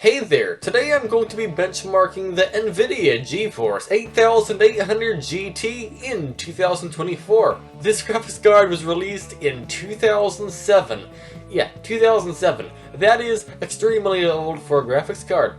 Hey there, today I'm going to be benchmarking the Nvidia GeForce 8800 GT in 2024. This graphics card was released in 2007. Yeah, 2007. That is extremely old for a graphics card.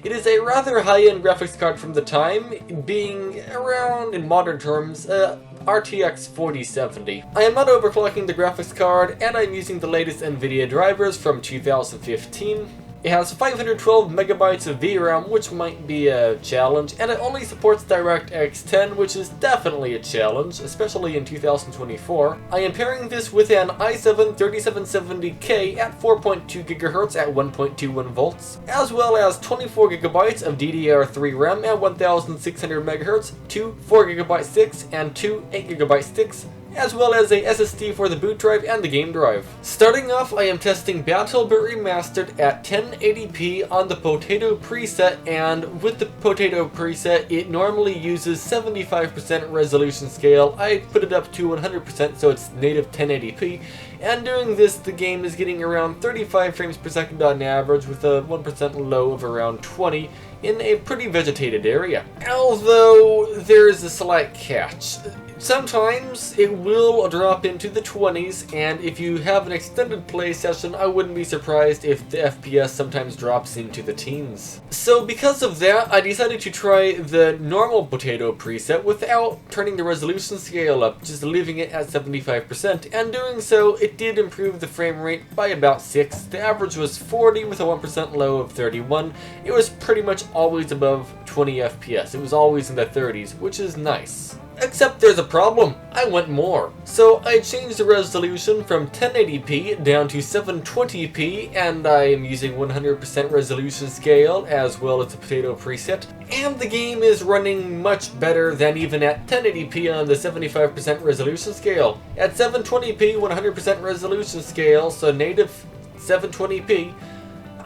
It is a rather high-end graphics card from the time, being around, in modern terms, RTX 4070. I am not overclocking the graphics card, and I'm using the latest Nvidia drivers from 2015. It has 512 megabytes of VRAM, which might be a challenge, and it only supports DirectX 10, which is definitely a challenge, especially in 2024. I am pairing this with an i7-3770K at 4.2 GHz at 1.21 volts, as well as 24 GB of DDR3 RAM at 1600 MHz, two 4 GB sticks, and two 8 GB sticks, as well as a SSD for the boot drive and the game drive. Starting off, I am testing BattleBit Remastered at 1080p on the Potato preset, and with the Potato preset, it normally uses 75% resolution scale. I put it up to 100% so it's native 1080p, and doing this, the game is getting around 35 frames per second on average with a 1% low of around 20 in a pretty vegetated area. Although, there is a slight catch. Sometimes it will drop into the 20s, and if you have an extended play session, I wouldn't be surprised if the FPS sometimes drops into the teens. So because of that, I decided to try the normal Potato preset without turning the resolution scale up, just leaving it at 75%, and doing so, it did improve the frame rate by about 6. The average was 40 with a 1% low of 31. It was pretty much always above 20 FPS. It was always in the 30s, which is nice. Except there's a problem. I want more. So I changed the resolution from 1080p down to 720p, and I am using 100% resolution scale as well as the Potato preset. And the game is running much better than even at 1080p on the 75% resolution scale. At 720p 100% resolution scale, so native 720p,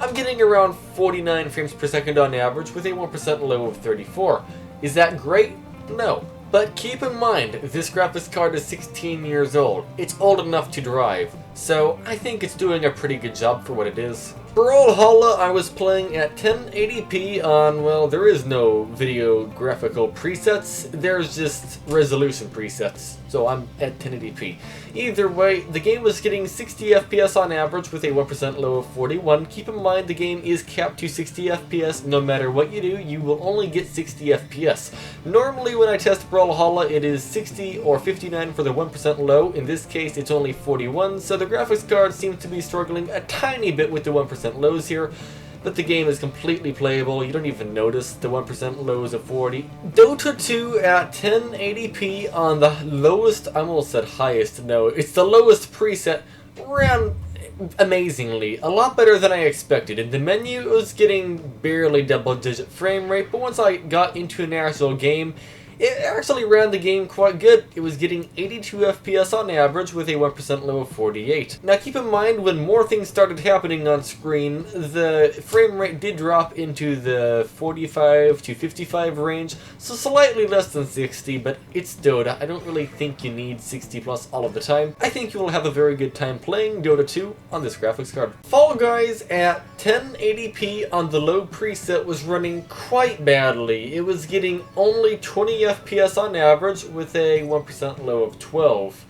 I'm getting around 49 frames per second on average with a 1% low of 34. Is that great? No. But keep in mind, this graphics card is 16 years old. It's old enough to drive, so I think it's doing a pretty good job for what it is. Brawlhalla, I was playing at 1080p on, well, there is no video graphical presets, there's just resolution presets, so I'm at 1080p. Either way, the game was getting 60 FPS on average with a 1% low of 41. Keep in mind the game is capped to 60 FPS. No matter what you do, you will only get 60 FPS. Normally when I test Brawlhalla, it is 60 or 59 for the 1% low. In this case, it's only 41, so the graphics card seems to be struggling a tiny bit with the 1% lows here. But the game is completely playable. You don't even notice the 1% lows of 40. Dota 2 at 1080p on the lowest, I almost said highest, no, it's the lowest preset, ran amazingly. A lot better than I expected. In the menu, it was getting barely double-digit frame rate, but once I got into an actual game, it actually ran the game quite good. It was getting 82 FPS on average with a 1% low of 48. Now keep in mind, when more things started happening on screen, the frame rate did drop into the 45 to 55 range, so slightly less than 60, but it's Dota. I don't really think you need 60 plus all of the time. I think you will have a very good time playing Dota 2 on this graphics card. Fall Guys at 1080p on the low preset was running quite badly. It was getting only 20 FPS on average with a 1% low of 12.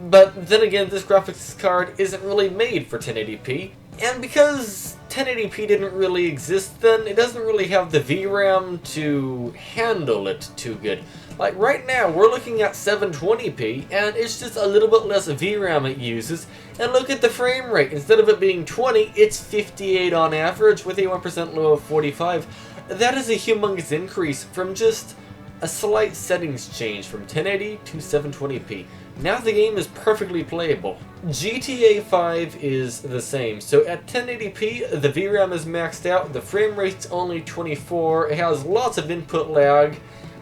But then again, this graphics card isn't really made for 1080p, and because 1080p didn't really exist then, it doesn't really have the VRAM to handle it too good. Like right now, we're looking at 720p, and it's just a little bit less VRAM it uses, and look at the frame rate. Instead of it being 20, it's 58 on average with a 1% low of 45. That is a humongous increase from just a slight settings change from 1080 to 720p. Now the game is perfectly playable. GTA 5 is the same, so at 1080p the VRAM is maxed out, the frame rate's only 24, it has lots of input lag,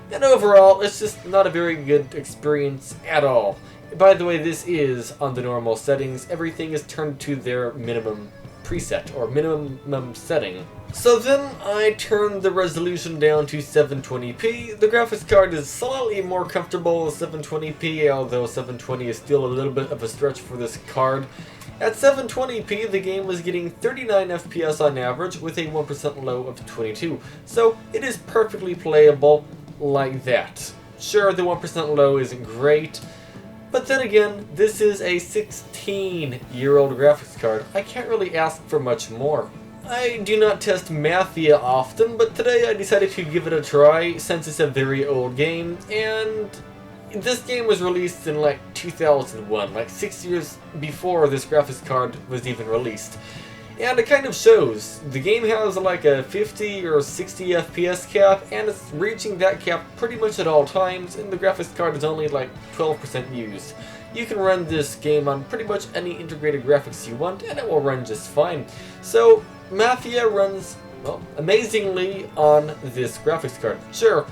and overall it's just not a very good experience at all. By the way, this is on the normal settings. Everything is turned to their minimum preset or minimum setting. So then I turned the resolution down to 720p. The graphics card is slightly more comfortable with 720p, although 720 is still a little bit of a stretch for this card. At 720p, the game was getting 39 FPS on average with a 1% low of 22, so it is perfectly playable like that. Sure, the 1% low isn't great, but then again, this is a 16-year-old graphics card. I can't really ask for much more. I do not test Mafia often, but today I decided to give it a try since it's a very old game, and this game was released in like 2001, like 6 years before this graphics card was even released. And it kind of shows. The game has like a 50 or 60 FPS cap, and it's reaching that cap pretty much at all times, and the graphics card is only like 12% used. You can run this game on pretty much any integrated graphics you want, and it will run just fine. So, Mafia runs, well, amazingly on this graphics card. Sure,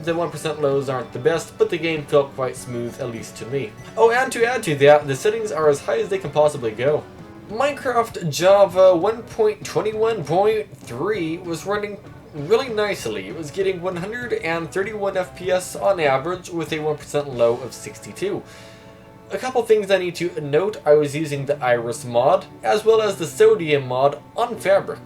the 1% lows aren't the best, but the game felt quite smooth, at least to me. Oh, and to add to that, the settings are as high as they can possibly go. Minecraft Java 1.21.3 was running really nicely. It was getting 131 FPS on average with a 1% low of 62. A couple things I need to note: I was using the Iris mod, as well as the Sodium mod on Fabric.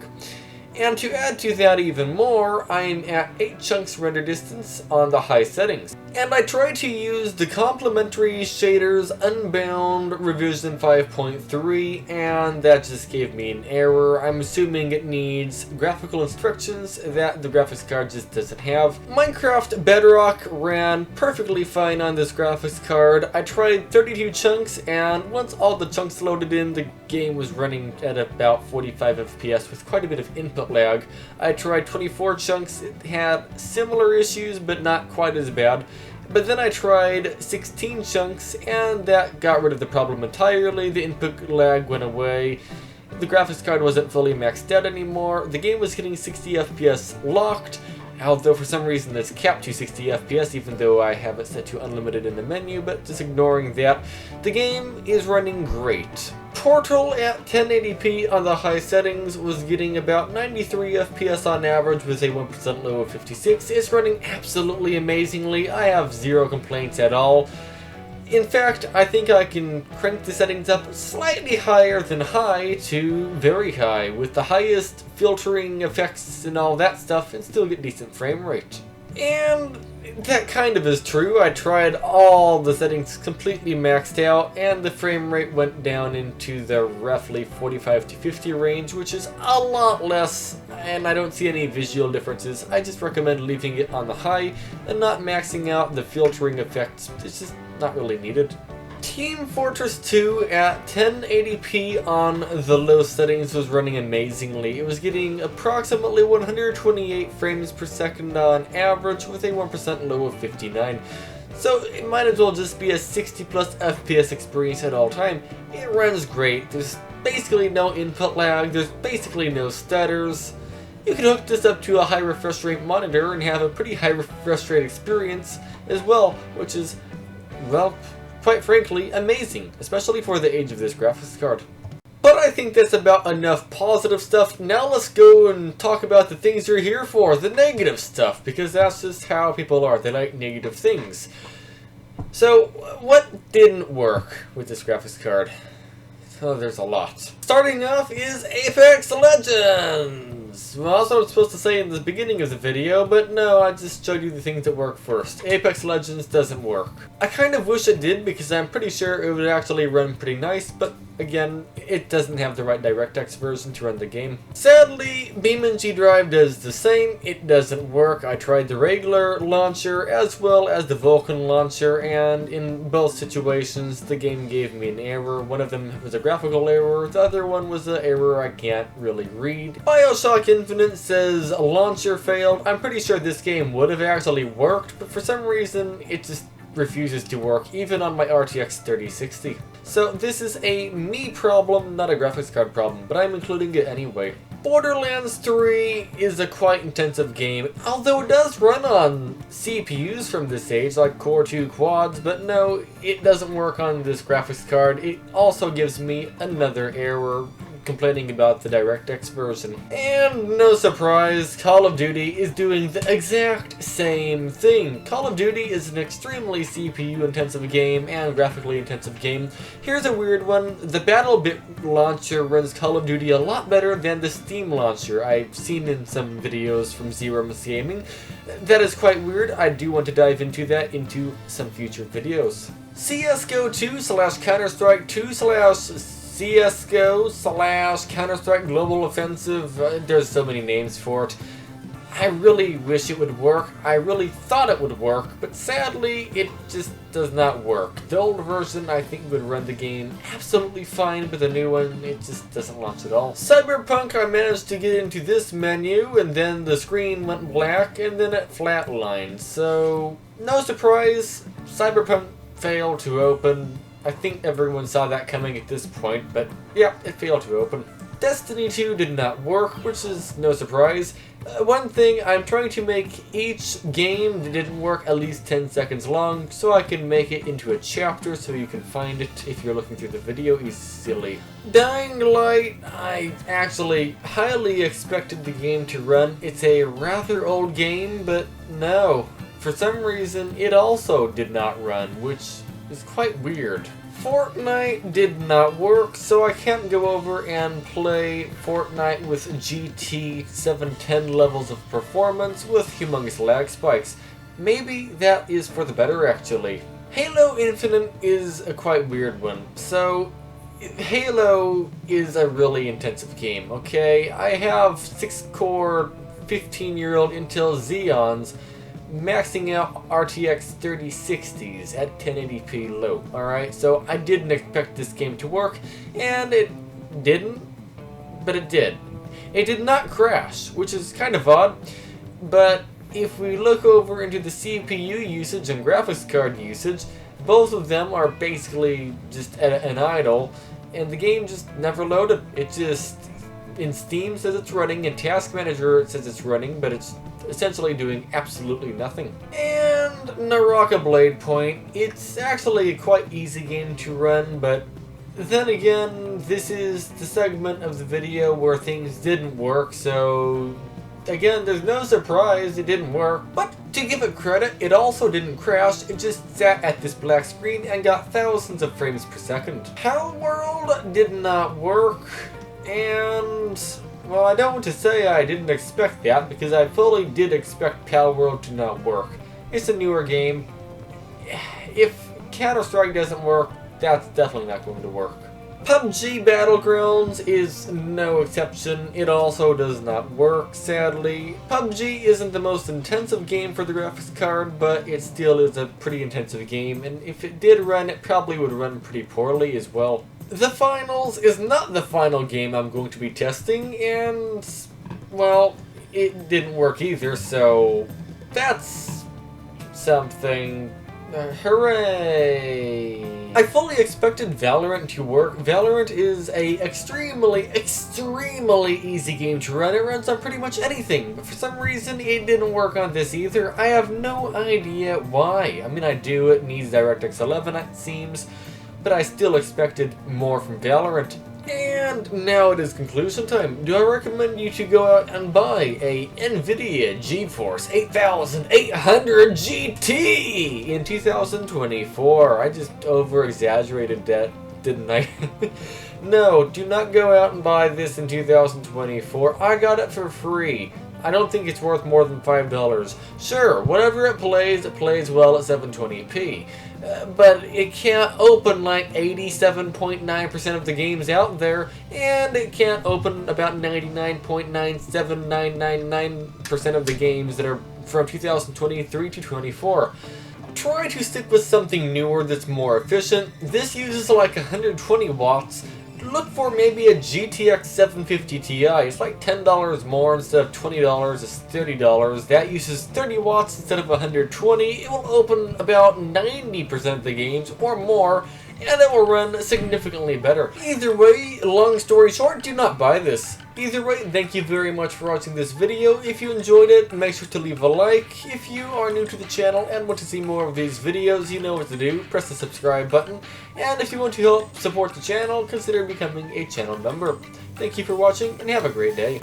And to add to that even more, I'm at 8 chunks render distance on the high settings. And I tried to use the complementary shaders Unbound revision 5.3, and that just gave me an error. I'm assuming it needs graphical instructions that the graphics card just doesn't have. Minecraft Bedrock ran perfectly fine on this graphics card. I tried 32 chunks, and once all the chunks loaded in, the game was running at about 45 FPS with quite a bit of input lag. I tried 24 chunks. It had similar issues, but not quite as bad. But then I tried 16 chunks, and that got rid of the problem entirely. The input lag went away. The graphics card wasn't fully maxed out anymore. The game was hitting 60 FPS locked, although for some reason it's capped to 60 FPS, even though I have it set to unlimited in the menu, but just ignoring that, the game is running great. Portal at 1080p on the high settings was getting about 93 FPS on average with a 1% low of 56. It's running absolutely amazingly. I have zero complaints at all. In fact, I think I can crank the settings up slightly higher than high to very high, with the highest filtering effects and all that stuff, and still get decent frame rate. And that kind of is true. I tried all the settings completely maxed out, and the frame rate went down into the roughly 45 to 50 range, which is a lot less, and I don't see any visual differences. I just recommend leaving it on the high and not maxing out the filtering effects. It's just not really needed. Team Fortress 2 at 1080p on the low settings was running amazingly. It was getting approximately 128 frames per second on average with a 1% low of 59. So it might as well just be a 60 plus FPS experience at all time. It runs great. There's basically no input lag. There's basically no stutters. You can hook this up to a high refresh rate monitor and have a pretty high refresh rate experience as well, which is, well, quite frankly, amazing, especially for the age of this graphics card. But I think that's about enough positive stuff. Now let's go and talk about the things you're here for, the negative stuff, because that's just how people are. They like negative things. So, what didn't work with this graphics card? Oh, there's a lot. Starting off is Apex Legends! Well, that's what I was supposed to say in the beginning of the video, but no, I just showed you the things that work first. Apex Legends doesn't work. I kind of wish it did, because I'm pretty sure it would actually run pretty nice, but again, it doesn't have the right DirectX version to run the game. Sadly, BeamNG Drive does the same. It doesn't work. I tried the regular launcher as well as the Vulkan launcher, and in both situations, the game gave me an error. One of them was a graphical error, the other one was an error I can't really read. BioShock Infinite says launcher failed. I'm pretty sure this game would have actually worked, but for some reason, it just refuses to work, even on my RTX 3060. So this is a me problem, not a graphics card problem, but I'm including it anyway. Borderlands 3 is a quite intensive game, although it does run on CPUs from this age, like Core 2 quads, but no, it doesn't work on this graphics card. It also gives me another error, complaining about the DirectX version. And no surprise, Call of Duty is doing the exact same thing. Call of Duty is an extremely CPU intensive game and graphically intensive game. Here's a weird one. The BattleBit launcher runs Call of Duty a lot better than the Steam launcher. I've seen in some videos from Zeromus Gaming. That is quite weird. I do want to dive into that into some future videos. CSGO 2 / Counter-Strike 2 / CSGO / Counter-Strike Global Offensive. There's so many names for it. I really wish it would work. I really thought it would work, but sadly it just does not work. The old version I think would run the game absolutely fine, but the new one, it just doesn't launch at all. Cyberpunk, I managed to get into this menu and then the screen went black and then it flatlined. So no surprise, Cyberpunk failed to open. I think everyone saw that coming at this point, but yeah, it failed to open. Destiny 2 did not work, which is no surprise. One thing, I'm trying to make each game that didn't work at least 10 seconds long, so I can make it into a chapter so you can find it if you're looking through the video easily. Dying Light, I actually highly expected the game to run. It's a rather old game, but no. For some reason, it also did not run, which is quite weird. Fortnite did not work, so I can't go over and play Fortnite with GT 710 levels of performance with humongous lag spikes. Maybe that is for the better, actually. Halo Infinite is a quite weird one. So, Halo is a really intensive game, okay? I have 6-core 15-year-old Intel Xeons maxing out RTX 3060s at 1080p low, alright? So I didn't expect this game to work, and it didn't, but it did. It did not crash, which is kind of odd, but if we look over into the CPU usage and graphics card usage, both of them are basically just at an idle, and the game just never loaded. It just, in Steam says it's running, and Task Manager says it's running, but it's essentially doing absolutely nothing. And Naraka Bladepoint, it's actually a quite easy game to run, but then again, this is the segment of the video where things didn't work, so again, there's no surprise it didn't work. But to give it credit, it also didn't crash, it just sat at this black screen and got thousands of frames per second. Palworld did not work, and well, I don't want to say I didn't expect that, because I fully did expect Palworld to not work. It's a newer game. If Counter-Strike doesn't work, that's definitely not going to work. PUBG Battlegrounds is no exception. It also does not work, sadly. PUBG isn't the most intensive game for the graphics card, but it still is a pretty intensive game, and if it did run, it probably would run pretty poorly as well. The Finals is not the final game I'm going to be testing, and, well, it didn't work either, so that's something. Hooray! I fully expected Valorant to work. Valorant is a extremely easy game to run. It runs on pretty much anything, but for some reason it didn't work on this either. I have no idea why. I mean, I do, it needs DirectX 11 it seems, but I still expected more from Valorant. And now it is conclusion time. Do I recommend you to go out and buy a Nvidia GeForce 8800 GT in 2024? I just over-exaggerated that, didn't I? No, do not go out and buy this in 2024. I got it for free. I don't think it's worth more than $5. Sure, whatever it plays well at 720p. But it can't open like 87.9% of the games out there, and it can't open about 99.97999% of the games that are from 2023 to 24. Try to stick with something newer that's more efficient. This uses like 120 watts. Look for maybe a GTX 750 Ti. It's like $10 more instead of $20. It's $30. That uses 30 watts instead of 120. It will open about 90% of the games or more, and it will run significantly better. Either way, long story short, do not buy this. Either way, thank you very much for watching this video. If you enjoyed it, make sure to leave a like. If you are new to the channel and want to see more of these videos, you know what to do. Press the subscribe button. And if you want to help support the channel, consider becoming a channel member. Thank you for watching, and have a great day.